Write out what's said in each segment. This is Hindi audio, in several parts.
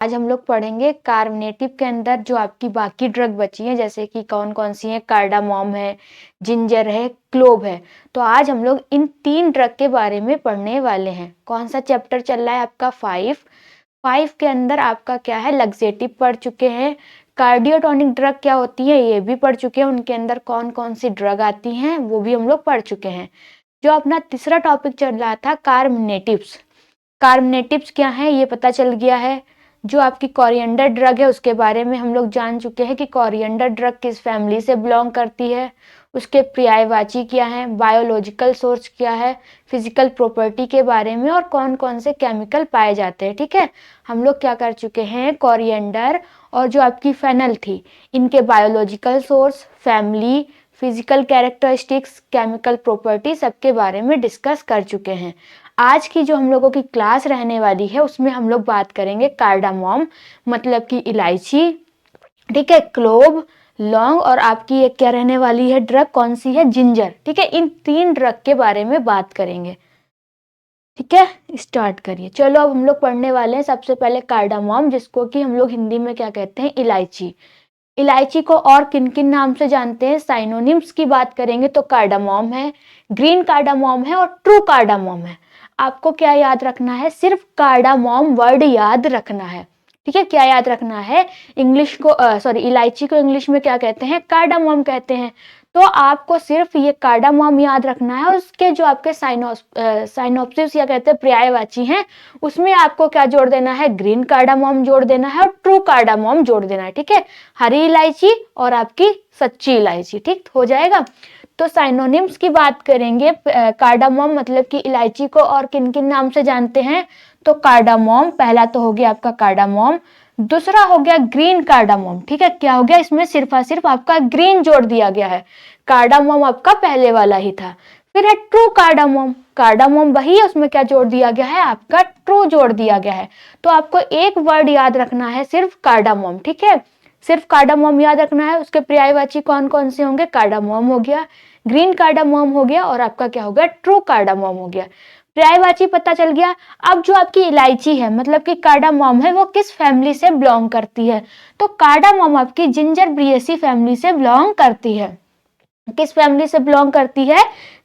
आज हम लोग पढ़ेंगे कार्बोनेटिव के अंदर जो आपकी बाकी ड्रग बची हैं, जैसे कि कौन कौन सी हैं, कार्डामोम है, जिंजर है, क्लोव है। तो आज हम लोग इन 3 ड्रग के बारे में पढ़ने वाले हैं। कौन सा चैप्टर चल रहा है आपका? 5 के अंदर आपका क्या है, लग्जेटिव पढ़ चुके हैं। कार्डियोटोनिक ड्रग क्या होती है ये भी पढ़ चुके हैं, उनके अंदर कौन कौन सी ड्रग आती हैं वो भी हम लोग पढ़ चुके हैं। जो अपना तीसरा टॉपिक चल रहा था कार्बोनेटिव्स, कार्बोनेटिव्स क्या है ये पता चल गया है। जो आपकी कोरिएंडर ड्रग है उसके बारे में हम लोग जान चुके हैं कि कोरिएंडर ड्रग किस फैमिली से बिलोंग करती है, उसके पर्यायवाची क्या है, बायोलॉजिकल सोर्स क्या है, फिजिकल प्रॉपर्टी के बारे में और कौन कौन से केमिकल पाए जाते हैं। ठीक है, हम लोग क्या कर चुके हैं, कोरिएंडर और जो आपकी फेनल थी इनके biological source, family, physical characteristics, chemical property सबके बारे में डिस्कस कर चुके हैं। आज की जो हम लोगों की क्लास रहने वाली है उसमें हम लोग बात करेंगे कार्डामोम मतलब कि इलायची, ठीक है, क्लोव, लौंग और आपकी एक क्या रहने वाली है ड्रग, कौन सी है, जिंजर। ठीक है, इन 3 ड्रग के बारे में बात करेंगे। ठीक है, स्टार्ट करिए। चलो अब हम लोग पढ़ने वाले हैं सबसे पहले कार्डामोम, जिसको कि हम लोग हिंदी में क्या कहते हैं, इलायची। इलायची को और किन किन नाम से जानते हैं, साइनोनिम्स की बात करेंगे तो कार्डामोम है, ग्रीन कार्डामोम है और ट्रू कार्डामोम है। आपको क्या याद रखना है, सिर्फ कार्डामोम वर्ड याद रखना है। ठीक है, क्या याद रखना है, इंग्लिश को इलायची को इंग्लिश में क्या कहते हैं, कार्डामोम कहते हैं। तो आपको सिर्फ ये कार्डामोम याद रखना है। उसके जो आपके साइनोप्सिस या कहते हैं पर्यायवाची हैं, उसमें आपको क्या जोड़ देना है, ग्रीन कार्डामोम जोड़ देना है और ट्रू कार्डामोम जोड़ देना है। ठीक है, हरी इलायची और आपकी सच्ची इलायची, ठीक हो जाएगा। तो साइनोनिम्स की बात करेंगे, कार्डामोम मतलब कि इलायची को और किन किन नाम से जानते हैं, तो कार्डामोम पहला तो हो गया आपका कार्डामोम, दूसरा हो गया ग्रीन कार्डामोम। ठीक है, क्या हो गया, इसमें सिर्फ और सिर्फ आपका ग्रीन जोड़ दिया गया है, कार्डामोम आपका पहले वाला ही था। फिर है ट्रू कार्डामोम, कार्डामोम वही है, उसमें क्या जोड़ दिया गया है, आपका ट्रू जोड़ दिया गया है। तो आपको एक वर्ड याद रखना है, सिर्फ कार्डामोम। ठीक है, सिर्फ कार्डामोम याद रखना है। उसके पर्यायवाची कौन कौन से होंगे, कार्डामोम हो गया, ग्रीन कार्डामोम हो गया और आपका क्या हो गया, ट्रू कार्डामोम हो गया। पर्यायवाची पता चल गया। अब जो आपकी इलायची है मतलब कि कार्डामोम है, वो किस फैमिली से बिलोंग करती है, तो कार्डामोम आपकी जिंजर ब्रिएसी फैमिली से बिलोंग करती है। किस फैमिली से बिलोंग करती है,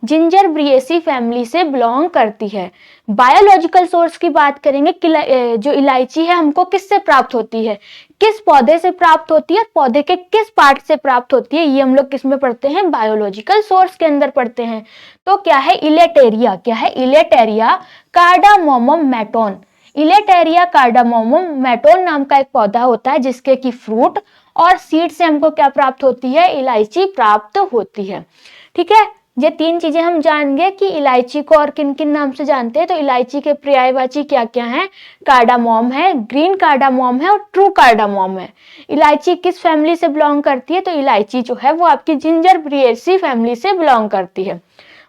जिंजर ब्रिएसी फैमिली से बिलोंग करती है। बायोलॉजिकल सोर्स की बात करेंगे कि जो इलायची है हमको किससे प्राप्त होती है, किस पौधे से प्राप्त होती है, पौधे के किस पार्ट से प्राप्त होती है, ये हम लोग किस में पढ़ते हैं, बायोलॉजिकल सोर्स के अंदर पढ़ते हैं। तो क्या है, इलेटेरिया, क्या है, इलेटेरिया कार्डामोमम मैटोन। इलेटेरिया कार्डामोमम मैटोन नाम का एक पौधा होता है जिसके की फ्रूट और सीड से हमको क्या प्राप्त होती है, इलायची प्राप्त होती है। ठीक है, ये 3 चीजें हम जानेंगे कि इलायची को और किन किन नाम से जानते हैं। तो इलायची के पर्यायवाची क्या क्या है, कार्डामोम है, ग्रीन कार्डामोम है और ट्रू कार्डामोम है। इलायची किस फैमिली से बिलोंग करती है, तो इलायची जो है वो आपकी जिंजर ब्रिएसी फैमिली से बिलोंग करती है।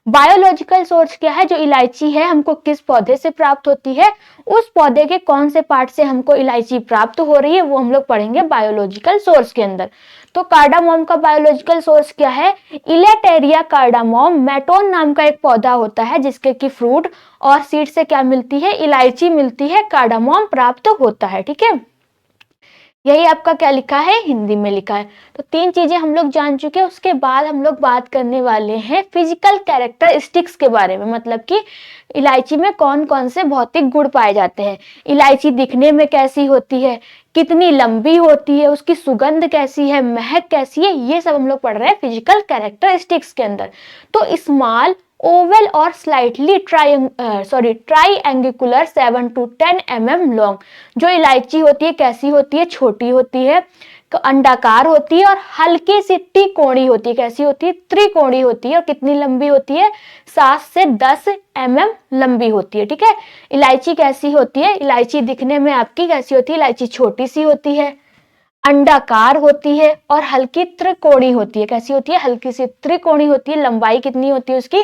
बायोलॉजिकल सोर्स क्या है, जो इलायची है हमको किस पौधे से प्राप्त होती है, उस पौधे के कौन से पार्ट से हमको इलायची प्राप्त हो रही है वो हम लोग पढ़ेंगे बायोलॉजिकल सोर्स के अंदर। तो कार्डामोम का बायोलॉजिकल सोर्स क्या है, इलेटेरिया कार्डामोम मैटोन नाम का एक पौधा होता है जिसके की फ्रूट और सीड से क्या मिलती है, इलायची मिलती है, कार्डामोम प्राप्त होता है। ठीक है, यही आपका क्या लिखा है, हिंदी में लिखा है। तो 3 चीजें हम लोग जान चुके हैं। उसके बाद हम लोग बात करने वाले हैं फिजिकल कैरेक्टरिस्टिक्स के बारे में, मतलब कि इलायची में कौन कौन से भौतिक गुण पाए जाते हैं, इलायची दिखने में कैसी होती है, कितनी लंबी होती है, उसकी सुगंध कैसी है, महक कैसी है, ये सब हम लोग पढ़ रहे हैं फिजिकल कैरेक्टरिस्टिक्स के अंदर। तो स्मॉल, ओवल और slightly triangular 7 to 10 mm long, जो इलायची होती है कैसी होती है, छोटी होती है, तो अंडाकार होती है और हल्की सी त्रिकोणी होती है, कैसी होती है, त्रिकोणी होती है और कितनी लंबी होती है, 7 से 10 mm लंबी होती है। ठीक है, इलायची कैसी होती है, इलायची दिखने में आपकी कैसी होती है, इलायची छोटी सी होती है, अंडाकार होती है और हल्की त्रिकोणी होती है, कैसी होती है, हल्की सी त्रिकोणी होती है, लंबाई कितनी होती है उसकी,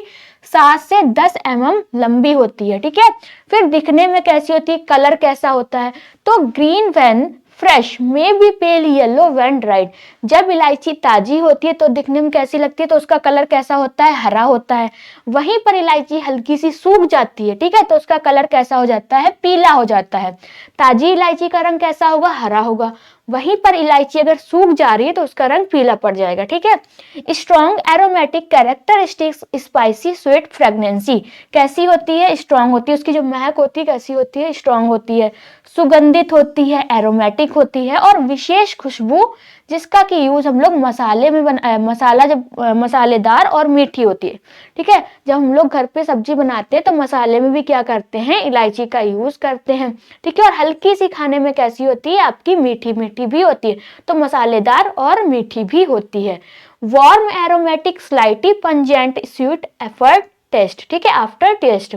7 से 10 mm लंबी होती है। ठीक है, फिर दिखने में कैसी होती है, कलर कैसा होता है, तो green when fresh may be pale yellow when dried. जब इलायची ताजी होती है तो दिखने में कैसी लगती है, तो उसका कलर कैसा होता है, हरा होता है। वहीं पर इलायची हल्की सी सूख जाती है, ठीक है, तो उसका कलर कैसा हो जाता है, पीला हो जाता है। ताजी इलायची का रंग कैसा होगा, हरा होगा। वहीं पर इलायची अगर सूख जा रही है तो उसका रंग पीला पड़ जाएगा, ठीक है। Strong aromatic characteristics spicy sweet fragrancy, कैसी होती है, स्ट्रॉन्ग होती है, उसकी जो महक होती है कैसी होती है, स्ट्रॉन्ग होती है, सुगंधित होती है, एरोमेटिक होती है और विशेष खुशबू जिसका कि यूज हम लोग मसाले में मसाला जब मसालेदार और मीठी होती है, ठीक है। जब हम लोग घर पे सब्जी बनाते हैं तो मसाले में भी क्या करते हैं, इलायची का यूज करते हैं, ठीक है। और हल्की सी खाने में कैसी होती है, आपकी मीठी मीठी भी होती है, तो मसालेदार और मीठी भी होती है। Warm aromatic slightly pungent sweet effort taste, ठीक है, आफ्टर टेस्ट।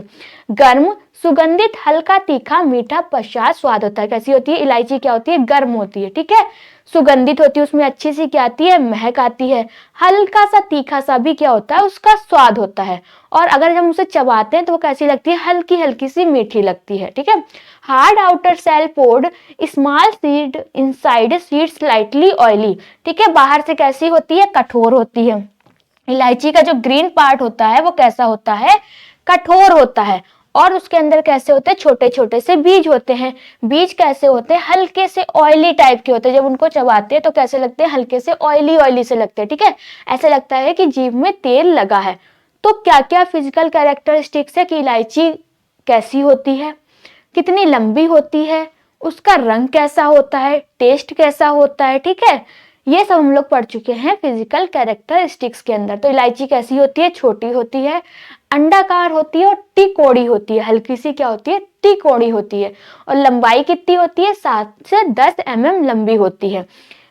गर्म सुगंधित हल्का तीखा मीठा पश्चात स्वाद होता है। कैसी होती है, इलायची क्या होती है, गर्म होती है, ठीक है, सुगंधित होती है, उसमें अच्छी सी क्या आती है, महक आती है। हल्का सा तीखा सा भी क्या होता है, उसका स्वाद होता है। और अगर हम उसे चबाते हैं तो वो कैसी लगती है, हल्की हल्की सी मीठी लगती है, ठीक है। Hard outer cell pored small seed inside seed slightly oily, ठीक है, बाहर से कैसी होती है, कठोर होती है। इलायची का जो ग्रीन पार्ट होता है वो कैसा होता है, कठोर होता है। और उसके अंदर कैसे होते हैं, छोटे छोटे से बीज होते हैं। बीज कैसे होते हैं, हल्के से ऑयली टाइप के होते हैं। जब उनको चबाते हैं तो कैसे लगते हैं, हल्के से ऑयली ऑयली से लगते हैं, ठीक है। ऐसे लगता है कि जीभ में तेल लगा है। तो क्या क्या फिजिकल कैरेक्टरिस्टिक्स है कि इलायची कैसी होती है, कितनी लंबी होती है, उसका रंग कैसा होता है, टेस्ट कैसा होता है, ठीक है। ये सब हम लोग पढ़ चुके हैं फिजिकल कैरेक्टरिस्टिक्स के अंदर। तो इलायची कैसी होती है, छोटी होती है, अंडाकार होती है और टिकोड़ी होती है, हल्की सी क्या होती है, टिकोड़ी होती है। और लंबाई कितनी होती है, 7 से 10 mm लंबी होती है।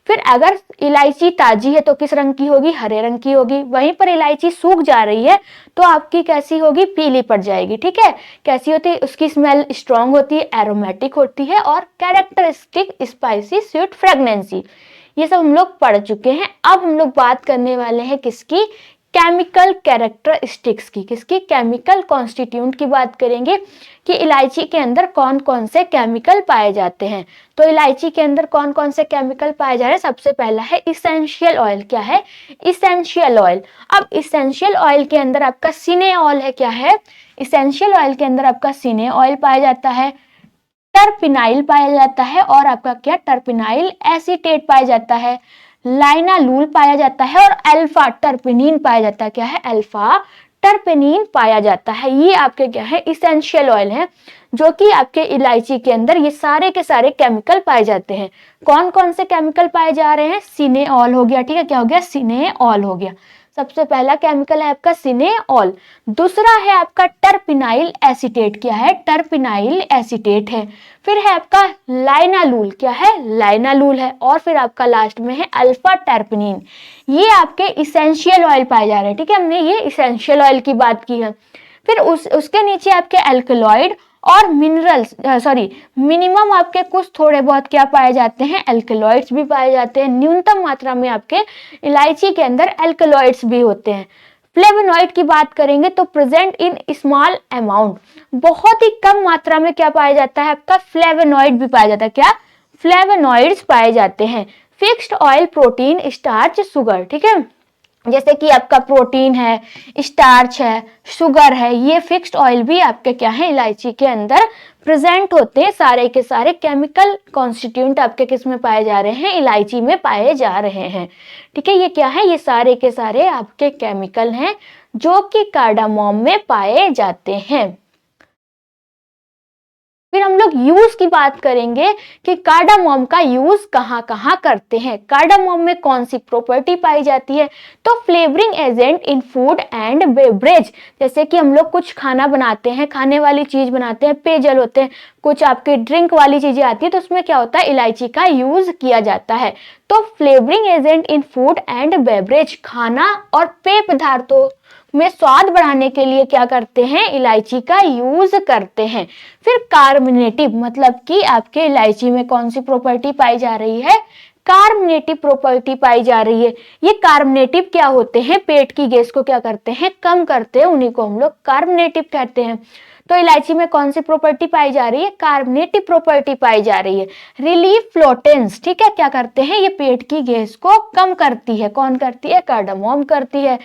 फिर अगर इलायची ताजी है तो किस रंग की होगी, हरे रंग की होगी। वहीं पर इलायची सूख जा रही है तो आपकी कैसी होगी, पीली पड़ जाएगी, ठीक है। कैसी होती है, उसकी स्मेल स्ट्रॉन्ग होती है, एरोमेटिक होती है और कैरेक्टरिस्टिक स्पाइसी स्वीट फ्रेग्नेंसी। ये सब हम लोग पढ़ चुके हैं। अब हम लोग बात करने वाले हैं किसकी, केमिकल कैरेक्टरिस्टिक्स की, किसकी, केमिकल कॉन्स्टिट्यूएंट की बात करेंगे कि इलायची के अंदर कौन कौन से केमिकल पाए जाते हैं। तो इलायची के अंदर कौन कौन से केमिकल पाए जा रहे हैं, सबसे पहला है इसेंशियल ऑयल। क्या है, इसेंशियल ऑयल। अब इसेंशियल ऑयल के अंदर आपका सिनेऑल है, क्या है, इसेंशियल ऑयल के अंदर आपका सिने ऑयल पाया जाता है, टर्पिनाइल पाया जाता है और आपका क्या, टर्पिनाइल एसीटेट पाया जाता है, लाइनालूल पाया जाता है और अल्फा टर्पेनिन पाया जाता है। क्या है, अल्फा टर्पेनिन पाया जाता है। ये आपके क्या है, इसेंशियल ऑयल है, जो कि आपके इलायची के अंदर ये सारे के सारे केमिकल पाए जाते हैं। कौन कौन से केमिकल पाए जा रहे हैं, सिनेऑल हो गया, ठीक है, क्या हो गया, सिनेऑल हो गया। सबसे पहला केमिकल है आपका सिनेऑल। दूसरा है आपका टर्पिनाइल एसीटेट। क्या है, टर्पिनाइल एसीटेट है। फिर है आपका लाइनालूल। क्या है, लाइनालूल है। और फिर आपका लास्ट में है अल्फा टर्पेनिन। ये आपके इसेंशियल ऑयल पाए जा रहे हैं, ठीक है, हमने ये इसेंशियल ऑयल की बात की है। फिर उसके नीचे आपके एल्कलॉइड और मिनरल्स मिनिमम आपके कुछ थोड़े बहुत क्या पाए जाते हैं, एल्कलॉइड्स भी पाए जाते हैं। न्यूनतम मात्रा में आपके इलायची के अंदर एल्कलॉइड्स भी होते हैं। फ्लेवोनॉइड की बात करेंगे तो प्रेजेंट इन स्मॉल अमाउंट, बहुत ही कम मात्रा में क्या पाया जाता है, आपका फ्लेवोनॉइड भी पाया जाता है। क्या, फ्लेवोनॉइड्स पाए जाते हैं। Fixed oil, protein, starch, sugar, ठीक है, जैसे कि आपका प्रोटीन है, स्टार्च है, शुगर है, ये फिक्स्ड ऑयल भी आपके क्या है, इलायची के अंदर प्रेजेंट होते हैं। सारे के सारे केमिकल कॉन्स्टिट्यूएंट आपके किस में पाए जा रहे हैं, इलायची में पाए जा रहे हैं, ठीक है। ये क्या है, ये सारे के सारे आपके केमिकल हैं जो कि कार्डामोम में पाए जाते हैं। फिर हम लोग यूज की बात करेंगे कि कार्डामोम का यूज कहाँ कहाँ करते हैं, कार्डामोम में कौन सी प्रॉपर्टी पाई जाती है। तो flavouring agent in food and beverage, जैसे कि हम लोग कुछ खाना बनाते हैं, खाने वाली चीज बनाते हैं, पेयजल होते हैं, कुछ आपके ड्रिंक वाली चीजें आती है, तो उसमें क्या होता है, इलायची का यूज किया जाता है। तो flavouring agent in food and beverage, खाना और पेय पदार्थों में स्वाद बढ़ाने के लिए क्या करते हैं, इलायची का यूज करते हैं। फिर कार्बोनेटिव, मतलब कि आपके इलायची में कौन सी प्रॉपर्टी पाई जा रही है, कार्बोनेटिव प्रॉपर्टी पाई जा रही है। ये कार्बोनेटिव क्या होते हैं, पेट की गैस को क्या करते हैं, कम करते हैं, उन्हीं को हम लोग कार्बोनेटिव कहते हैं। तो इलायची में कौन सी प्रॉपर्टी पाई जा रही है? कार्बोनेटिव प्रॉपर्टी पाई जा रही है। रिलीफ फ्लोटेंस, ठीक है, क्या करते हैं? ये पेट की गैस को कम करती है। कौन करती है? कार्डामोम करती है।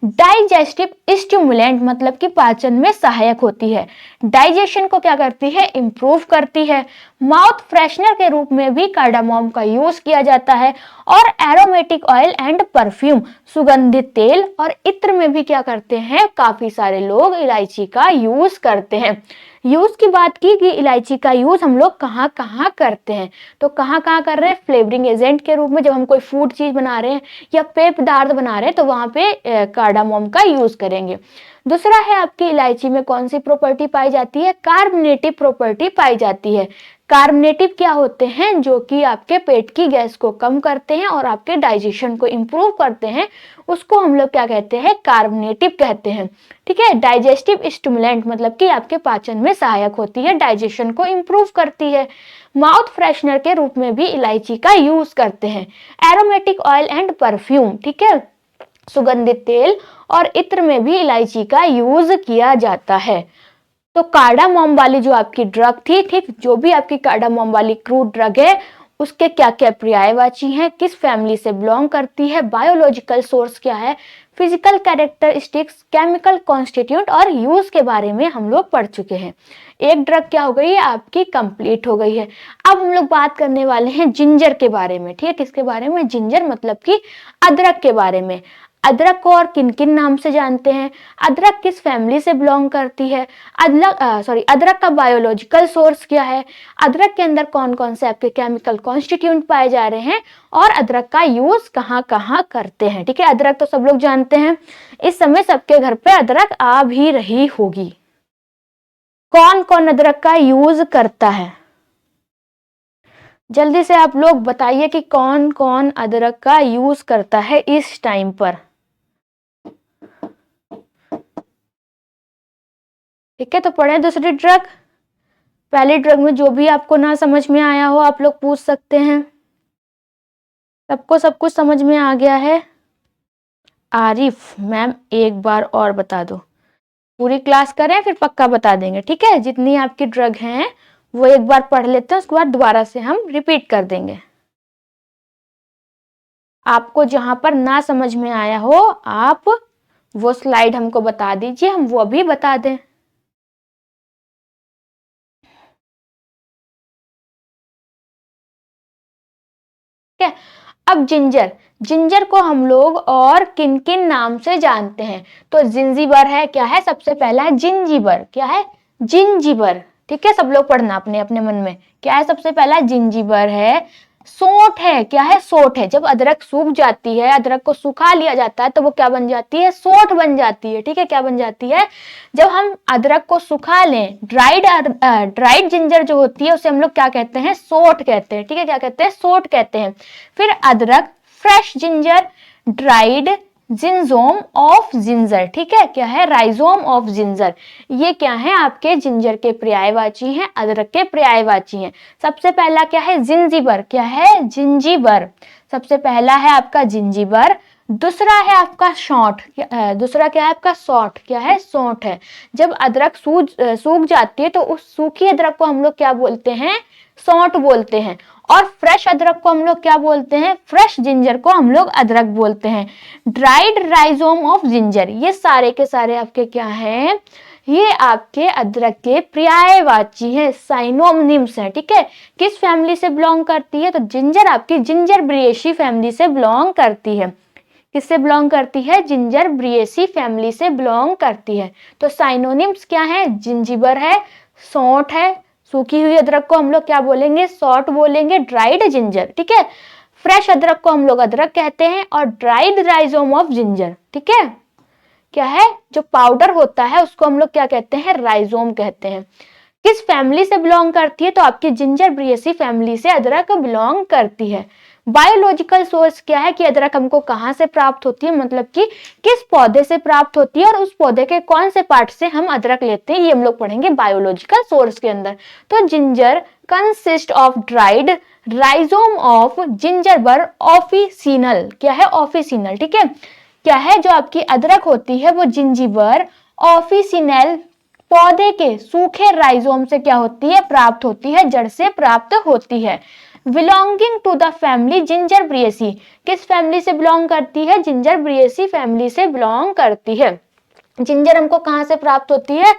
डाइजेस्टिव स्टिमुलेंट मतलब कि पाचन में सहायक होती है। डाइजेशन को क्या करती है? इंप्रूव करती है। माउथ फ्रेशनर के रूप में भी कार्डामोम का यूज किया जाता है। और एरोमेटिक ऑयल एंड परफ्यूम, सुगंधित तेल और इत्र में भी क्या करते हैं? काफी सारे लोग इलायची का यूज करते हैं। यूज की बात की कि इलायची का यूज हम लोग कहाँ कहाँ करते हैं, तो कहाँ कहाँ कर रहे हैं? फ्लेवरिंग एजेंट के रूप में, जब हम कोई फूड चीज बना रहे हैं या पेय पदार्थ बना रहे हैं तो वहां पे कार्डामोम का यूज करेंगे। दूसरा है आपकी इलायची में कौन सी प्रॉपर्टी पाई जाती है? कार्बोनेटिव प्रॉपर्टी पाई जाती है। कार्बोनेटिव क्या होते हैं? जो कि आपके पेट की गैस को कम करते हैं और आपके डाइजेशन को इंप्रूव करते हैं, उसको हम लोग क्या कहते हैं? कार्बोनेटिव कहते हैं। ठीक है। डाइजेस्टिव स्टिमुलेंट मतलब कि आपके पाचन में सहायक होती है, डाइजेशन को इंप्रूव करती है। माउथ फ्रेशनर के रूप में भी इलायची का यूज करते हैं। एरोमेटिक ऑयल एंड परफ्यूम, ठीक है, सुगंधित तेल और इत्र में भी इलायची का यूज किया जाता है। तो कार्डामोम वाली जो आपकी ड्रग थी, ठीक, जो भी आपकी कार्डामोम वाली क्रूड ड्रग है, उसके क्या क्या पर्यायवाची हैं, किस फैमिली से बिलोंग करती है, बायोलॉजिकल सोर्स क्या है, फिजिकल कैरेक्टरिस्टिक्स, केमिकल कॉन्स्टिट्यूट और यूज के बारे में हम लोग पढ़ चुके हैं। एक ड्रग क्या हो गई है? आपकी कंप्लीट हो गई है। अब हम लोग बात करने वाले हैं जिंजर के बारे में। ठीक है, किसके बारे में? जिंजर मतलब कि अदरक के बारे में। अदरक को और किन किन नाम से जानते हैं? अदरक किस फैमिली से बिलोंग करती है? अदरक का बायोलॉजिकल सोर्स क्या है? अदरक के अंदर कौन कौन से आपके केमिकल कॉन्स्टिट्यूएंट पाए जा रहे हैं? और अदरक का यूज कहाँ कहाँ करते हैं? ठीक है, अदरक तो सब लोग जानते हैं, इस समय सबके घर पे अदरक आ भी रही होगी। कौन कौन अदरक का यूज करता है? जल्दी से आप लोग बताइए कि कौन कौन अदरक का यूज करता है इस टाइम पर। ठीक है, तो पढ़े दूसरी ड्रग। पहली ड्रग में जो भी आपको ना समझ में आया हो आप लोग पूछ सकते हैं। सबको सब कुछ समझ में आ गया है? आरिफ मैम एक बार और बता दो। पूरी क्लास करें फिर पक्का बता देंगे। ठीक है, जितनी आपकी ड्रग हैं वो एक बार पढ़ लेते हैं, उसके बाद दोबारा से हम रिपीट कर देंगे। आपको जहां पर ना समझ में आया हो आप वो स्लाइड हमको बता दीजिए, हम वो भी बता दें। ठीक है, अब जिंजर, जिंजर को हम लोग और किन किन नाम से जानते हैं? तो जिंजीबर है, क्या है? सबसे पहला है जिंजीबर, क्या है? जिंजीबर। ठीक है, सब लोग पढ़ना अपने अपने मन में, क्या है? सबसे पहला जिंजीबर है। सोंठ है, क्या है? सोंठ है। जब अदरक सूख जाती है, अदरक को सुखा लिया जाता है तो वो क्या बन जाती है? सोंठ बन जाती है। ठीक है, क्या बन जाती है? जब हम अदरक को सुखा लें, ड्राइड जिंजर जो होती है उसे हम लोग क्या कहते हैं? सोंठ कहते हैं। ठीक है, क्या कहते हैं? सोंठ कहते हैं। फिर अदरक, fresh ginger, dried, rhizome of ginger. ठीक है, क्या है? Rhizome of ginger. ये क्या है? आपके जिंजर के पर्यायवाची हैं, अदरक के पर्यायवाची हैं। सबसे पहला क्या है? जिंजीबर, क्या है? जिंजीबर। सबसे पहला है आपका जिंजीबर। दूसरा है आपका सौंठ, दूसरा क्या है आपका? सौंठ, क्या है? सौंठ है। जब अदरक सूख जाती है तो उस सूखी अदरक को हम लोग क्या बोलते हैं? सौंठ बोलते हैं। और फ्रेश अदरक को हम लोग क्या बोलते हैं? फ्रेश जिंजर को हम लोग अदरक बोलते हैं। ड्राइड राइजोम ऑफ जिंजर, ये सारे के सारे आपके क्या हैं? ये आपके अदरक के पर्यायवाची हैं, साइनोनिम्स हैं। ठीक है, किस फैमिली से बिलोंग करती है? तो जिंजर आपकी जिंजर ब्रिएसी फैमिली से बिलोंग करती है। किससे बिलोंग करती है? जिंजर ब्रिएसी फैमिली से बिलोंग करती है। तो साइनोनिम्स क्या है? जिंजीबर है, सौंठ है, सूखी हुई अदरक को हम लोग क्या बोलेंगे? सौंठ बोलेंगे, ड्राइड जिंजर। ठीक है, फ्रेश अदरक को हम लोग अदरक कहते हैं और ड्राइड राइजोम ऑफ जिंजर। ठीक है, क्या है? जो पाउडर होता है उसको हम लोग क्या कहते हैं? राइजोम कहते हैं। किस फैमिली से बिलोंग करती है? तो आपकी जिंजर ब्रिएसी फैमिली से अदरक बिलोंग करती है। बायोलॉजिकल सोर्स क्या है कि अदरक हमको कहाँ से प्राप्त होती है, मतलब कि किस पौधे से प्राप्त होती है और उस पौधे के कौन से पार्ट से हम अदरक लेते हैं, ये हम लोग पढ़ेंगे बायोलॉजिकल सोर्स के अंदर। तो ginger consist of dried rhizome of Zingiber officinale, क्या है? ऑफिसिनल। ठीक है, क्या है? जो आपकी अदरक होती है वो जिंजीबर ऑफिसिनल पौधे के सूखे राइजोम से क्या होती है, प्राप्त होती है, जड़ से प्राप्त होती है। बिलोंगिंग टू द फैमिली जिंजरब्रिएसी, किस फैमिली से बिलोंग करती है, जिंजरब्रिएसी फैमिली से बिलोंग करती है। जिंजर हमको कहाँ से प्राप्त होती है,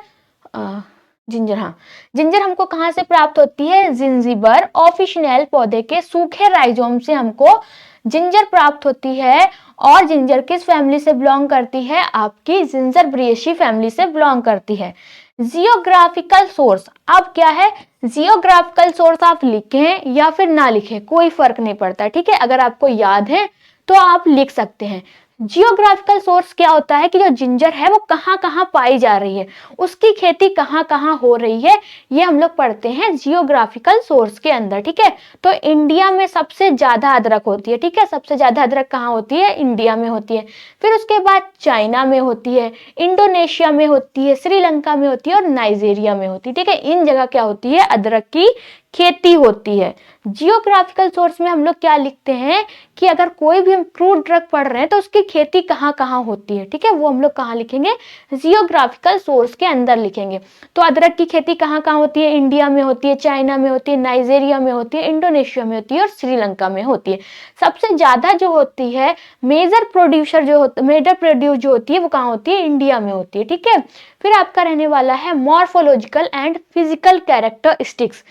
जिंजर हमको कहाँ से प्राप्त होती है, जिंजिबर ऑफिशियल पौधे के सूखे राइजोम से हमको जिंजर प्राप्त होती है। और जिंजर किस फैमिली से बिलोंग करती है, आपकी जिंजरब्रिएसी फैमिली से बिलोंग करती है। जियोग्राफिकल सोर्स, अब क्या है, जियोग्राफिकल सोर्स आप लिखें या फिर ना लिखें कोई फर्क नहीं पड़ता, ठीक है। अगर आपको याद है तो आप लिख सकते हैं। जियोग्राफिकल सोर्स क्या होता है कि जो जिंजर है वो कहाँ कहाँ पाई जा रही है, उसकी खेती कहाँ कहाँ हो रही है, ये हम लोग पढ़ते हैं जियोग्राफिकल सोर्स के अंदर, ठीक है। तो इंडिया में सबसे ज्यादा अदरक होती है, ठीक है, सबसे ज्यादा अदरक कहाँ होती है, इंडिया में होती है। फिर उसके बाद चाइना में होती है, इंडोनेशिया में होती है, श्रीलंका में होती है और नाइजीरिया में होती है, ठीक है। इन जगह क्या होती है, अदरक की खेती होती है। जियोग्राफिकल सोर्स में हम लोग क्या लिखते हैं कि अगर कोई भी हम क्रूड ड्रग पढ़ रहे हैं तो उसकी खेती कहाँ कहाँ होती है, ठीक है, वो हम लोग कहाँ लिखेंगे, जियोग्राफिकल सोर्स के अंदर लिखेंगे। तो अदरक की खेती कहाँ कहाँ होती है, इंडिया में होती है, चाइना में होती है, नाइजीरिया में होती है, इंडोनेशिया में होती है और श्रीलंका में होती है। सबसे ज्यादा जो होती है मेजर प्रोड्यूस जो होती है वो कहाँ होती है, इंडिया में होती है, ठीक है। फिर आपका रहने वाला है मॉर्फोलॉजिकल एंड फिजिकल कैरेक्टरिस्टिक्स।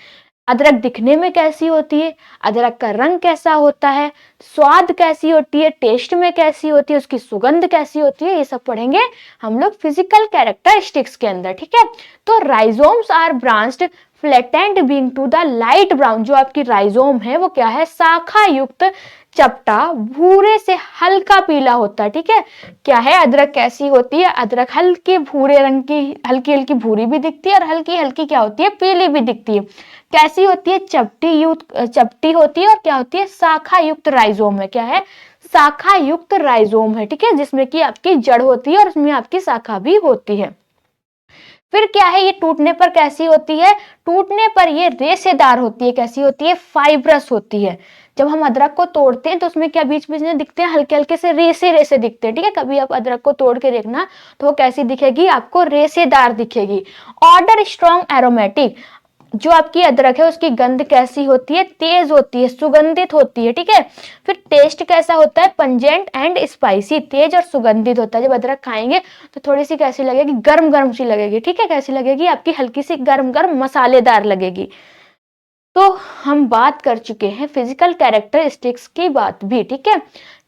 अदरक दिखने में कैसी होती है, अदरक का रंग कैसा होता है, स्वाद कैसी होती है, टेस्ट में कैसी होती है, उसकी सुगंध कैसी होती है, ये सब पढ़ेंगे हम लोग फिजिकल कैरेक्टरिस्टिक्स के अंदर, ठीक है। तो rhizomes are branched flattened being to the light brown, जो आपकी राइजोम है वो क्या है, शाखा युक्त चपटा भूरे से हल्का पीला होता है, ठीक है। क्या है, अदरक कैसी होती है, अदरक हल्के भूरे रंग की, हल्की हल्की भूरी भी दिखती है और हल्की हल्की क्या होती है, पीली भी दिखती है। कैसी होती है, चपटी होती है और क्या होती है, शाखा युक्त राइजोम है, क्या है, शाखा युक्त राइजोम है, ठीक है, जिसमें कि आपकी जड़ होती है और उसमें आपकी शाखा भी होती है। फिर क्या है, ये टूटने पर कैसी होती है, टूटने पर ये रेशेदार होती है, कैसी होती है, फाइब्रस होती है। जब हम अदरक को तोड़ते हैं तो उसमें क्या बीच बीच में दिखते हैं, हल्के हल्के से रेसे रेसे दिखते हैं, ठीक है। कभी आप अदरक को तोड़ के देखना तो वो कैसी दिखेगी, आपको रेसेदार दिखेगी। ऑर्डर स्ट्रॉन्ग एरोमेटिक, जो आपकी अदरक है उसकी गंध कैसी होती है, तेज होती है, सुगंधित होती है, ठीक है। फिर टेस्ट कैसा होता है, पंजेंट एंड स्पाइसी, तेज और सुगंधित होता है। जब अदरक खाएंगे तो थोड़ी सी कैसी लगेगी, गर्म गर्म सी लगेगी, ठीक है। कैसी लगेगी, आपकी हल्की सी गर्म गर्म मसालेदार लगेगी। तो हम बात कर चुके हैं फिजिकल कैरेक्टरिस्टिक्स की बात भी, ठीक है,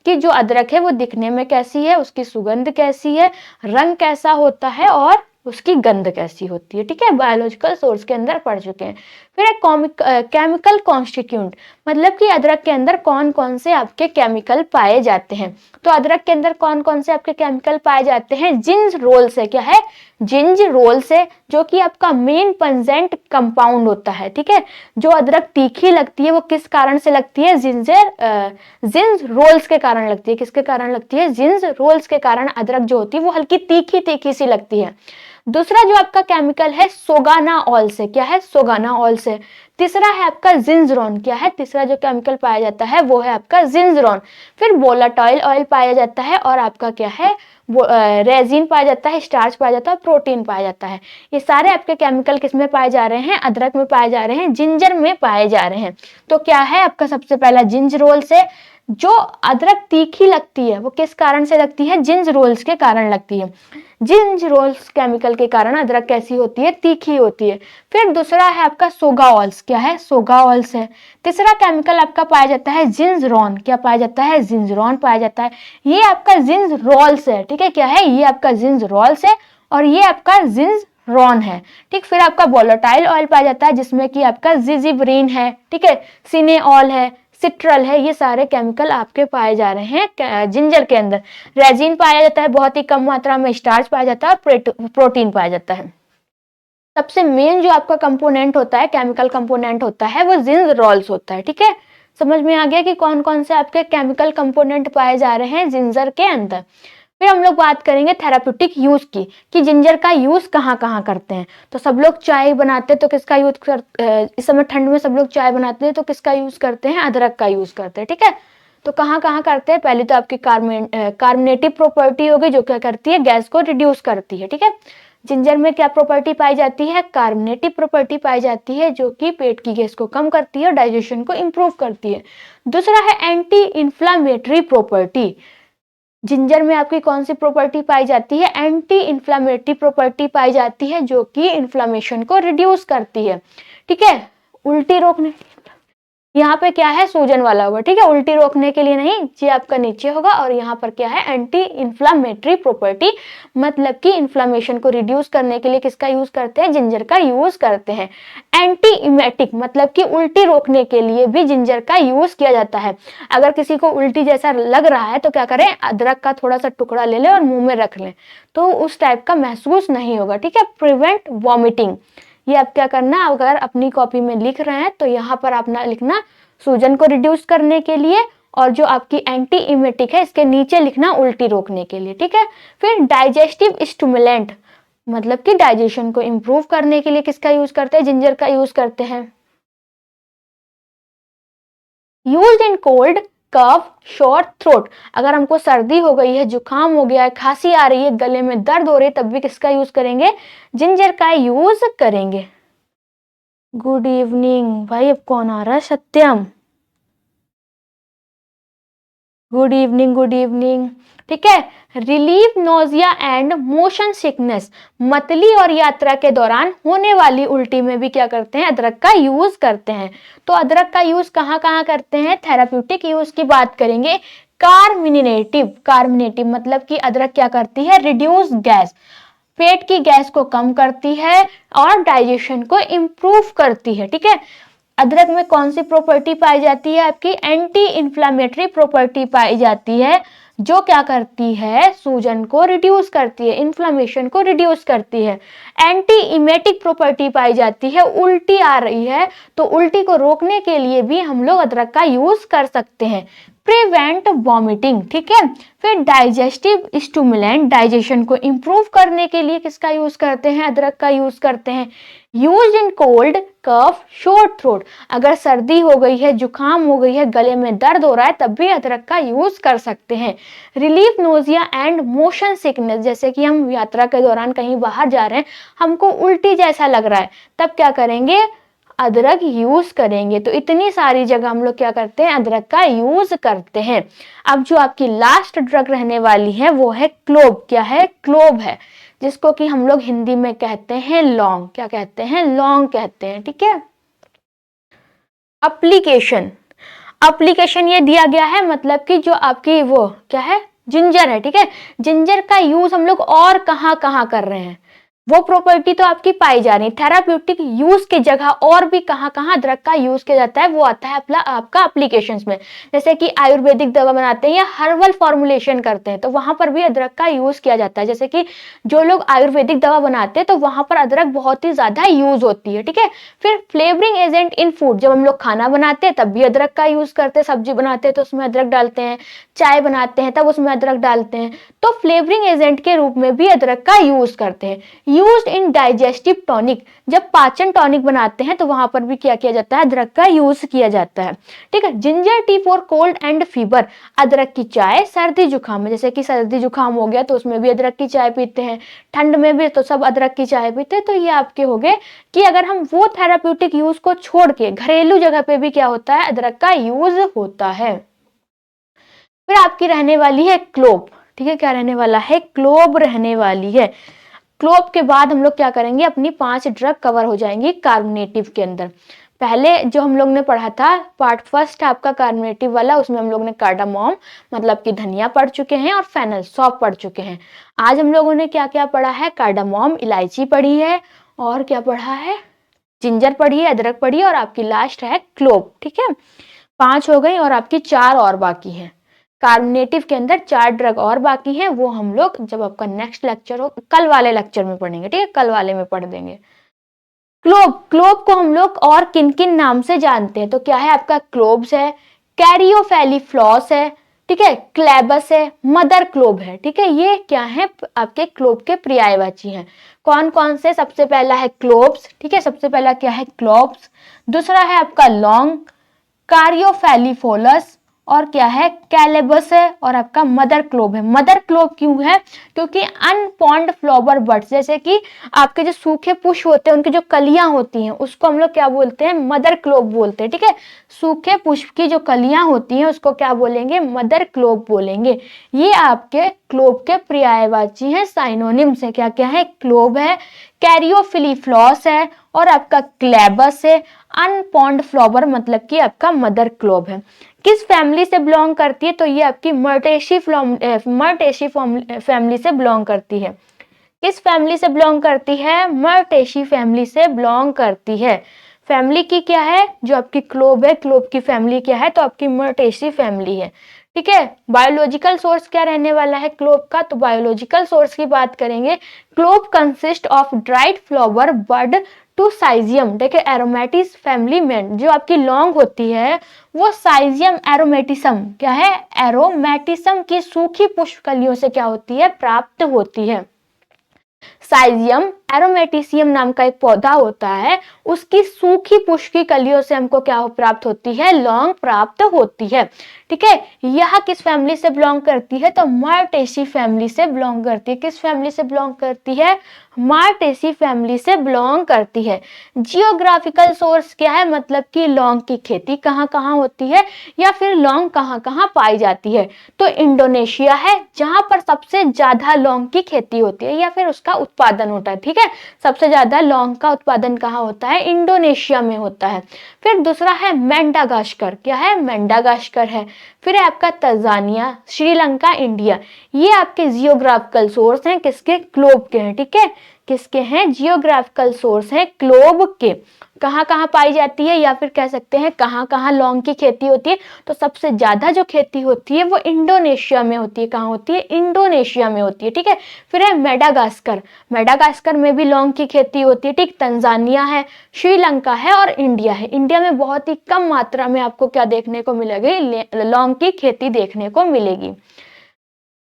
कि जो अदरक है वो दिखने में कैसी है, उसकी सुगंध कैसी है, रंग कैसा होता है और उसकी गंध कैसी होती है, ठीक है। बायोलॉजिकल सोर्स के अंदर पढ़ चुके हैं। फिर एक केमिकल कॉन्स्टिट्यूंट, मतलब कि अदरक के अंदर कौन कौन से आपके केमिकल पाए जाते हैं। तो अदरक के अंदर कौन कौन से आपके केमिकल पाए जाते हैं, जिंज रोल से, क्या है, जिंज रोल से, जो कि आपका मेन पंजेंट कंपाउंड होता है, ठीक है। जो अदरक तीखी लगती है वो किस कारण से लगती है, जिंज रोल्स के कारण लगती है। किसके कारण लगती है, जिंज रोल्स के कारण अदरक जो होती है वो हल्की तीखी तीखी सी लगती है। दूसरा जो आपका केमिकल है सोगाना ऑल से, क्या है, सोगाना ऑल से। तीसरा है आपका जिंजरोन, क्या है, तीसरा जो केमिकल पाया जाता है वो है आपका जिंजरोन। फिर वोलाटाइल ऑयल पाया जाता है और आपका क्या है, वो रेजिन पाया जाता है, स्टार्च पाया जाता है, प्रोटीन पाया जाता है। ये सारे आपके केमिकल किस में पाए जा रहे हैं, अदरक में पाए जा रहे हैं, जिंजर में पाए जा रहे हैं। तो क्या है आपका सबसे पहला जिंज रोल से। जो अदरक तीखी लगती है वो किस कारण से लगती है, जिंज रोल्स के कारण लगती है। जिंज रोल्स केमिकल के कारण अदरक कैसी होती है, तीखी होती है। फिर दूसरा है आपका सोगाओल्स, क्या है, सोगाओल्स है। तीसरा केमिकल आपका पाया जाता है जिंजरॉन, क्या पाया जाता है, जिंजरॉन पाया जाता है। ये आपका जिंज रोल्स है, ठीक है, क्या है, ये आपका जिंज रोल्स है और ये आपका जिंज रॉन है, ठीक। फिर आपका वोलेटाइल ऑयल पाया जाता है जिसमें कि आपका जिजिब्रीन है, ठीक है, सिनेऑल है, सिट्रल है। ये सारे केमिकल आपके पाए जा रहे हैं जिंजर के अंदर। रेजिन पाया जाता है बहुत ही कम मात्रा में, स्टार्च पाया जाता है, प्रोटीन पाया जाता है। सबसे मेन जो आपका कंपोनेंट होता है, केमिकल कंपोनेंट होता है, वो जिंजरोल्स होता है, ठीक है। समझ में आ गया कि कौन कौन से आपके केमिकल कंपोनेंट पाए जा रहे हैं जिंजर के अंदर। फिर हम लोग बात करेंगे थेराप्यूटिक यूज की, कि जिंजर का यूज कहाँ कहाँ करते हैं। तो सब लोग चाय बनाते हैं तो किसका यूज इस समय ठंड में सब लोग चाय बनाते हैं तो किसका यूज करते हैं, अदरक का यूज करते हैं, ठीक है। तो कहाँ कहाँ करते हैं, पहले तो आपकी कार्बोनेटिव प्रॉपर्टी होगी जो क्या करती है, गैस को रिड्यूस करती है, ठीक है। जिंजर में क्या प्रॉपर्टी पाई जाती है? कार्बोनेटिव प्रॉपर्टी पाई जाती है, जो कि पेट की गैस को कम करती है और डाइजेशन को इंप्रूव करती है। दूसरा है एंटी इन्फ्लामेटरी प्रॉपर्टी। जिंजर में आपकी कौन सी प्रॉपर्टी पाई जाती है? एंटी इन्फ्लामेटरी प्रॉपर्टी पाई जाती है, जो कि इन्फ्लामेशन को रिड्यूस करती है। ठीक है, उल्टी रोकने, यहाँ पे क्या है? सूजन वाला होगा। ठीक है, उल्टी रोकने के लिए नहीं, ये आपका नीचे होगा। और यहाँ पर क्या है? एंटी इन्फ्लामेटरी प्रॉपर्टी, मतलब कि इन्फ्लामेशन को रिड्यूस करने के लिए किसका यूज करते हैं? जिंजर का यूज करते हैं। एंटी इमेटिक, मतलब कि उल्टी रोकने के लिए भी जिंजर का यूज किया जाता है। अगर किसी को उल्टी जैसा लग रहा है तो क्या करें? अदरक का थोड़ा सा टुकड़ा ले लें और मुंह में रख लें, तो उस टाइप का महसूस नहीं होगा। ठीक है, प्रिवेंट वॉमिटिंग, ये आप क्या करना, अगर अपनी कॉपी में लिख रहे हैं तो यहाँ पर अपना लिखना सूजन को रिड्यूस करने के लिए, और जो आपकी एंटी इमेटिक है इसके नीचे लिखना उल्टी रोकने के लिए। ठीक है, फिर डाइजेस्टिव स्टिमुलेंट, मतलब कि डाइजेशन को इंप्रूव करने के लिए किसका यूज करते हैं? जिंजर का यूज करते हैं। Use in cold cough short throat, अगर हमको सर्दी हो गई है, जुकाम हो गया है, खांसी आ रही है, गले में दर्द हो रही है, तब भी किसका यूज करेंगे? जिंजर का यूज करेंगे। गुड इवनिंग भाई, अब कौन आ रहा है? Satyam, good evening, good evening. ठीक है, relieve nausea and motion sickness, मतली और यात्रा के दौरान होने वाली उल्टी में भी क्या करते हैं? अदरक का यूज करते हैं। तो अदरक का यूज कहाँ कहाँ करते हैं? थेराप्यूटिक यूज की बात करेंगे। कार्मिनेटिव, कार्मिनेटिव मतलब कि अदरक क्या करती है? रिड्यूस गैस, पेट की गैस को कम करती है और डाइजेशन को इंप्रूव करती है। ठीक है, अदरक में कौन सी प्रॉपर्टी पाई जाती है? आपकी एंटी इन्फ्लामेटरी प्रॉपर्टी पाई जाती है, जो क्या करती है? सूजन को रिड्यूस करती है, इन्फ्लामेशन को रिड्यूस करती है। एंटी इमेटिक प्रॉपर्टी पाई जाती है, उल्टी आ रही है तो उल्टी को रोकने के लिए भी हम लोग अदरक का यूज कर सकते हैं। प्रिवेंट वॉमिटिंग, ठीक है। फिर डाइजेस्टिव स्टिमुलेंट, डाइजेशन को इंप्रूव करने के लिए किसका यूज करते हैं? अदरक का यूज करते हैं। Use in cold cough short throat, अगर सर्दी हो गई है, जुकाम हो गई है, गले में दर्द हो रहा है, तब भी अदरक का यूज कर सकते हैं। Relief nausea and motion sickness, जैसे कि हम यात्रा के दौरान कहीं बाहर जा रहे हैं, हमको उल्टी जैसा लग रहा है, तब क्या करेंगे? अदरक यूज करेंगे। तो इतनी सारी जगह हम लोग क्या करते हैं? अदरक का यूज करते हैं। अब जो आपकी लास्ट ड्रग रहने वाली है वो है क्लोव। क्या है? क्लोव है, जिसको कि हम लोग हिंदी में कहते हैं लौंग। क्या कहते हैं? लौंग कहते हैं। ठीक है। एप्लीकेशन, एप्लीकेशन ये दिया गया है, मतलब कि जो आपकी वो क्या है? जिंजर है। ठीक है, जिंजर का यूज हम लोग और कहाँ कहाँ कर रहे हैं, वो प्रॉपर्टी तो आपकी पाई जा रही है। थेराप्यूटिक यूज की जगह और भी कहाँ कहाँ अदरक का यूज किया जाता है, वो आता है आपका एप्लीकेशंस में। जैसे कि आयुर्वेदिक दवा बनाते हैं या हर्बल फॉर्मुलेशन करते हैं, तो वहां पर भी अदरक का यूज किया जाता है। जैसे कि जो लोग आयुर्वेदिक दवा बनाते हैं तो वहां पर अदरक बहुत ही ज्यादा यूज होती है। ठीक है। फिर फ्लेवरिंग एजेंट इन फूड, जब हम लोग खाना बनाते हैं तब भी अदरक का यूज करते हैं। सब्जी बनाते हैं तो उसमें अदरक डालते हैं, चाय बनाते हैं तब उसमें अदरक डालते हैं, तो फ्लेवरिंग एजेंट के रूप में भी अदरक का यूज करते हैं। यूज्ड इन डाइजेस्टिव टॉनिक, जब पाचन टॉनिक बनाते हैं तो वहां पर भी क्या किया जाता है? अदरक का यूज किया जाता है। ठीक है। Ginger tea for cold and fever, अदरक की चाय सर्दी जुकाम में, जैसे कि सर्दी जुकाम हो गया तो उसमें भी अदरक की चाय पीते हैं, ठंड में भी तो सब अदरक की चाय पीते हैं। तो ये आपके हो गए कि अगर हम वो थेराप्यूटिक यूज को छोड़ के घरेलू जगह पे भी क्या होता है? अदरक का यूज होता है। फिर आपकी रहने वाली है क्लोव। ठीक है, क्या रहने वाला है? क्लोव रहने वाली है। क्लोव के बाद हम लोग क्या करेंगे? अपनी 5 ड्रग कवर हो जाएंगी कार्बोनेटिव के अंदर। पहले जो हम लोग ने पढ़ा था पार्ट फर्स्ट आपका कार्बोनेटिव वाला, उसमें हम लोग ने कार्डामोम मतलब कि धनिया पढ़ चुके हैं और फेनल सौंफ पढ़ चुके हैं। आज हम लोगों ने क्या क्या पढ़ा है? कार्डामोम इलायची पढ़ी है, और क्या पढ़ा है? जिंजर पढ़ी है, अदरक पढ़ी है, और आपकी लास्ट है क्लोव। ठीक है, 5 हो गई और आपकी 4 और बाकी है। कार्बोनेटिव के अंदर 4 ड्रग और बाकी हैं, वो हम लोग जब आपका नेक्स्ट लेक्चर हो, कल वाले लेक्चर में पढ़ेंगे। ठीक है, कल वाले में पढ़ देंगे। क्लोव, क्लोव को हम लोग और किन किन नाम से जानते हैं? तो क्या है आपका? क्लोव्स है, कैरियोफेलिफ्लॉस है, ठीक है, क्लेबस है, मदर क्लोव है। ठीक है, ये क्या है? आपके क्लोव के पर्यायवाची हैं। कौन कौन से? सबसे पहला है क्लोव्स। ठीक है, सबसे पहला क्या है? क्लोव्स। दूसरा है आपका लौंग, कारियोफेलिफोलस, और क्या है, कैलेबस है, और आपका मदर क्लोब है। मदर क्लोब क्यों है? क्योंकि अनपॉन्ड फ्लावर बड्स, जैसे कि आपके जो सूखे पुष्प होते हैं उनकी जो कलियां होती हैं उसको हम लोग क्या बोलते हैं, मदर क्लोब बोलते हैं। ठीक है, सूखे पुष्प की जो कलियां होती हैं उसको क्या बोलेंगे, मदर क्लोब बोलेंगे। ये आपके क्लोब के पर्यायवाची हैं, साइनोनिम्स है। क्या क्या है, क्लोब है, कैरियोफिलीफ्लॉस है, और आपका क्लेबस है। अनपॉन्ड फ्लावर मतलब कि आपका मदर क्लोब है। किस फैमिली से बिलोंग करती है? तो ये आपकी मर्टेसी फैमिली से बिलोंग करती है। किस फैमिली से बिलोंग करती है? मर्टेसी फैमिली से बिलोंग करती है। फैमिली की क्या है, जो आपकी क्लोब है, क्लोब की फैमिली क्या है? तो आपकी मर्टेसी फैमिली है। ठीक है, बायोलॉजिकल सोर्स क्या रहने वाला है क्लोब का? तो बायोलॉजिकल सोर्स की बात करेंगे, clove consist of dried flower bud to Syzygium. देखिए, एरोमेटिस फैमिली में जो आपकी लॉन्ग होती है वो साइजियम एरोमेटिसम, क्या है, एरोमेटिसम की सूखी पुष्प कलियों से क्या होती है, प्राप्त होती है। साइजियम एरोमेटिसियम नाम का एक पौधा होता है, उसकी सूखी पुष्प की कलियों से हमको क्या प्राप्त होती है, लौंग प्राप्त होती है। ठीक है, यह किस फैमिली से बिलोंग करती है? तो मार्टेसी फैमिली से बिलोंग करती है। किस फैमिली से बिलोंग करती है? मार्टेसी फैमिली से बिलोंग करती है। जियोग्राफिकल सोर्स क्या है, मतलब कि लौंग की खेती कहाँ कहाँ होती है, या फिर लौंग कहाँ कहाँ पाई जाती है? तो इंडोनेशिया है, जहां पर सबसे ज्यादा लौंग की खेती होती है या फिर उसका उत्पादन होता है। ठीक है, सबसे ज्यादा लौंग का उत्पादन कहाँ होता है? इंडोनेशिया में होता है। फिर दूसरा है मेडागास्कर, क्या है, मेडागास्कर है। फिर है आपका तंजानिया, श्रीलंका, इंडिया। ये आपके जियोग्राफिकल सोर्स हैं, किसके? क्लोब के हैं। ठीक है, किसके हैं? जियोग्राफिकल सोर्स हैं क्लोब के। कहाँ कहाँ पाई जाती है, या फिर कह सकते हैं कहाँ कहाँ लौंग की खेती होती है? तो सबसे ज्यादा जो खेती होती है वो इंडोनेशिया में होती है। कहाँ होती है? इंडोनेशिया में होती है। ठीक है, फिर है मेडागास्कर, मेडागास्कर में भी लौंग की खेती होती है। ठीक, तंजानिया है, श्रीलंका है, और इंडिया है। इंडिया में बहुत ही कम मात्रा में आपको क्या देखने को मिलेगी, लौंग की खेती देखने को मिलेगी।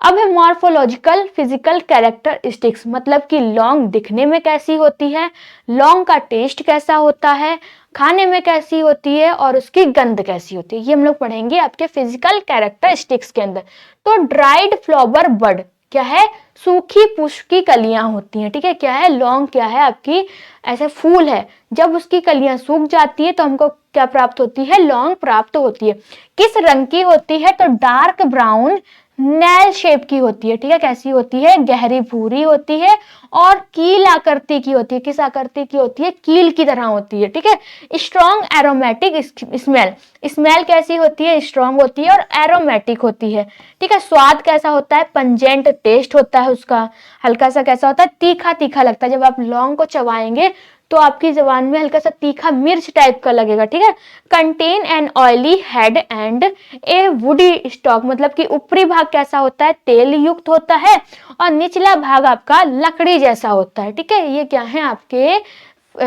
अब है मॉर्फोलॉजिकल फिजिकल कैरेक्टरिस्टिक्स, मतलब कि लौंग दिखने में कैसी होती है, लौंग का टेस्ट कैसा होता है, खाने में कैसी होती है, और उसकी गंध कैसी होती है, ये हम लोग पढ़ेंगे आपके फिजिकल कैरेक्टरिस्टिक्स के अंदर। तो ड्राइड फ्लावर बड क्या है, सूखी पुष्प की कलियां होती हैं। ठीक है, क्या है, लौंग क्या है आपकी, ऐसे फूल है, जब उसकी कलियां सूख जाती है तो हमको क्या प्राप्त होती है, लौंग प्राप्त होती है। किस रंग की होती है? तो डार्क ब्राउन नेल शेप की होती है। ठीक है, कैसी होती है, गहरी भूरी होती है, और कील आकृति की होती है। किस आकृति की होती है? कील की तरह होती है। ठीक है, स्ट्रॉन्ग एरोमेटिक स्मेल, स्मेल कैसी होती है, स्ट्रॉन्ग होती है और एरोमेटिक होती है। ठीक है, स्वाद कैसा होता है, पंजेंट टेस्ट होता है उसका, हल्का सा कैसा होता है, तीखा तीखा लगता है। जब आप लौंग को चबाएंगे तो आपकी जबान में हल्का सा तीखा मिर्च टाइप का लगेगा। ठीक है, contain an oily head and a woody stalk, मतलब कि ऊपरी भाग कैसा होता है, तेल युक्त होता है, और निचला भाग आपका लकड़ी जैसा होता है। ठीक है, ये क्या है आपके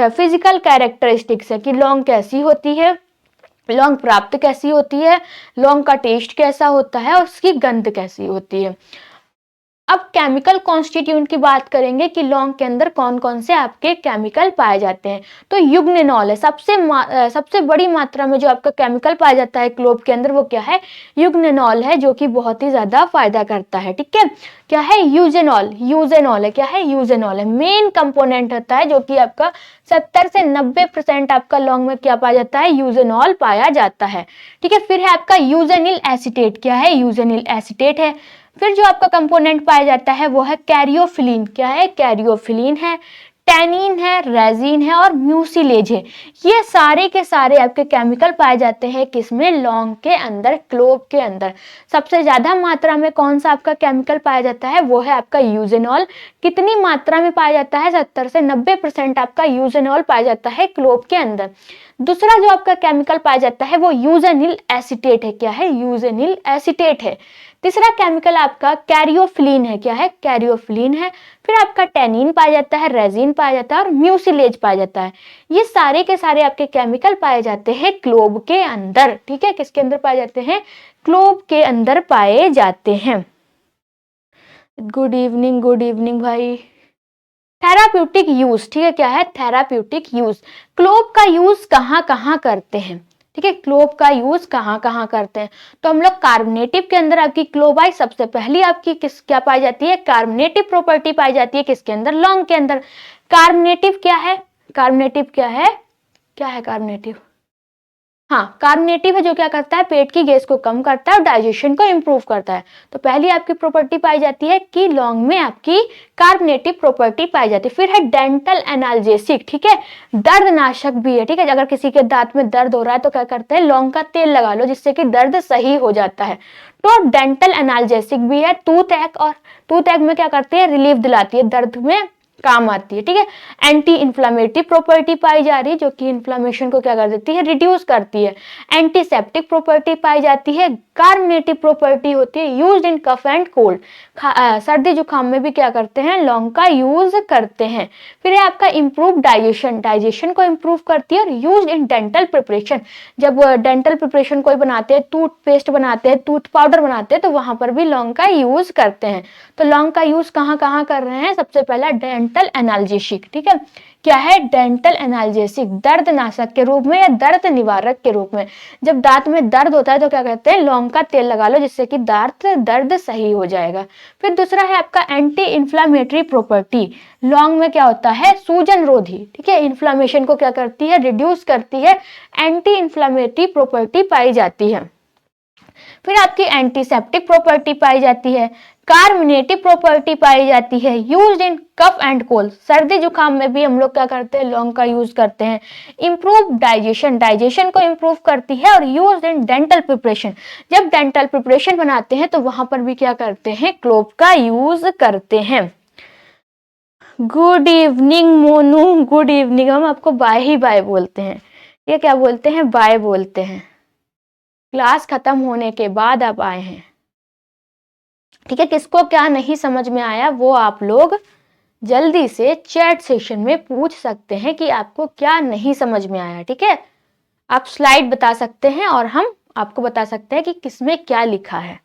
फिजिकल कैरेक्टरिस्टिक्स है कि लौंग कैसी होती है, लौंग प्राप्त कैसी होती है, लौंग का टेस्ट कैसा होता है, और उसकी गंध कैसी होती है। अब केमिकल कॉन्स्टिट्यूएंट की बात करेंगे कि लौंग के अंदर कौन कौन से आपके केमिकल पाए जाते हैं। तो युग्नेनॉल है, सबसे बड़ी मात्रा में जो आपका केमिकल पाया जाता है क्लोब के अंदर, वो क्या है, युग्नेनॉल है, जो कि बहुत ही ज्यादा फायदा करता है। ठीक है, क्या है, यूजेनॉल, यूजेनॉल है, क्या है, यूजेनॉल है, मेन कंपोनेंट होता है, जो कि आपका 70 से 90% आपका लौंग में क्या पाया जाता है, यूजेनॉल पाया जाता है। ठीक है, फिर है आपका यूजेनिल एसीटेट, क्या है, यूजेनिल एसीटेट है। फिर जो आपका कंपोनेंट पाया जाता है वो है कैरियोफिलिन, क्या है, कैरियोफिलिन है, टैनिन है, रेजिन है, और म्यूसिलेज है। ये सारे के सारे आपके केमिकल पाए जाते हैं किसमें, लौंग के अंदर, क्लोब के अंदर। सबसे ज्यादा मात्रा में कौन सा आपका केमिकल पाया जाता है, वो है आपका यूजेनॉल। कितनी मात्रा में पाया जाता है, 70 से 90% आपका यूजेनॉल पाया जाता है क्लोब के अंदर। दूसरा जो आपका केमिकल पाया जाता है वो यूजेनिल एसीटेट है, क्या है, यूजेनिल एसीटेट है। तीसरा केमिकल आपका कैरियोफिलिन है, क्या है, कैरियोफिलिन है। फिर आपका टैनिन पाया जाता है, रेजिन पाया जाता है, और म्यूसिलेज पाया जाता है। ये सारे के सारे आपके केमिकल पाए जाते हैं क्लोब के अंदर। ठीक है, किसके अंदर पाए जाते हैं, क्लोब के अंदर पाए जाते हैं। गुड इवनिंग भाई। थेराप्यूटिक यूज, ठीक है, क्या है, थेराप्यूटिक यूज। क्लोब का यूज कहाँ कहाँ करते हैं, ठीक है, क्लोव का यूज कहाँ कहाँ करते हैं। तो हम लोग कार्बोनेटिव के अंदर आपकी क्लोव आई सबसे पहली आपकी क्या पाई जाती है, कार्बोनेटिव प्रॉपर्टी पाई जाती है किसके अंदर, लौंग के अंदर। कार्बोनेटिव क्या है, कार्बोनेटिव क्या है, क्या है कार्बोनेटिव, हाँ कार्बोनेटिव है जो क्या करता है, पेट की गैस को कम करता है और डाइजेशन को इंप्रूव करता है। तो पहली आपकी प्रॉपर्टी पाई जाती है कि लौंग में आपकी कार्बोनेटिव प्रॉपर्टी पाई जाती है। फिर है डेंटल एनाल्जेसिक, ठीक है, दर्दनाशक भी है। ठीक है, अगर किसी के दांत में दर्द हो रहा है तो क्या करते हैं, लौंग का तेल लगा लो जिससे कि दर्द सही हो जाता है। तो डेंटल एनाल्जेसिक भी है। टूथ एक, और टूथ एक में क्या करती है, रिलीफ दिलाती है, दर्द में काम आती है। ठीक है, एंटी इन्फ्लामेटरी प्रॉपर्टी पाई जा रही है जो कि इन्फ्लामेशन को क्या कर देती है, रिड्यूस करती है। एंटीसेप्टिक प्रॉपर्टी पाई जाती है। कार्बोनेटिव प्रॉपर्टी होती है, used in cough and cold, सर्दी जुकाम में भी क्या करते हैं, लौंग का यूज करते हैं। फिर है आपका इंप्रूव डाइजेशन, डाइजेशन को इंप्रूव करती है और यूज्ड इन डेंटल प्रिपरेशन, जब डेंटल प्रिपरेशन कोई बनाते हैं, टूथपेस्ट बनाते हैं, टूथ पाउडर बनाते हैं, तो वहां पर भी लौंग का यूज करते हैं। तो लौंग का यूज कहाँ कहाँ कर रहे हैं, सबसे पहला डेंटल एनाल्जेसिक, ठीक है, क्या है, डेंटल एनाल्जेसिक, दर्दनाशक के रूप में या दर्द निवारक के रूप में। जब दांत में दर्द होता है तो क्या कहते हैं, लौंग का तेल लगा लो जिससे कि दांत दर्द सही हो जाएगा। फिर दूसरा है आपका एंटी इन्फ्लामेटरी प्रॉपर्टी, लौंग में क्या होता है, सूजन रोधी, ठीक है, इन्फ्लामेशन को क्या करती है, रिड्यूस करती है, एंटी इन्फ्लामेटरी प्रॉपर्टी पाई जाती है। फिर आपकी एंटीसेप्टिक प्रॉपर्टी पाई जाती है, कार्बोनेटिव प्रॉपर्टी पाई जाती है, used in cough and cold, सर्दी जुकाम में भी हम लोग क्या करते हैं, लौंग का यूज करते हैं। इंप्रूव डाइजेशन, डाइजेशन को इंप्रूव करती है और यूज्ड इन डेंटल प्रिपरेशन, जब डेंटल प्रिपरेशन बनाते हैं तो वहां पर भी क्या करते हैं, क्लोव का यूज करते हैं। Good evening Monu, good evening, हम आपको बाय ही बाय बोलते हैं, ये क्या बोलते हैं, बाय बोलते हैं। क्लास खत्म होने के बाद आप आए हैं, ठीक है, किसको क्या नहीं समझ में आया वो आप लोग जल्दी से चैट सेशन में पूछ सकते हैं कि आपको क्या नहीं समझ में आया। ठीक है, आप स्लाइड बता सकते हैं और हम आपको बता सकते हैं कि किसमें क्या लिखा है।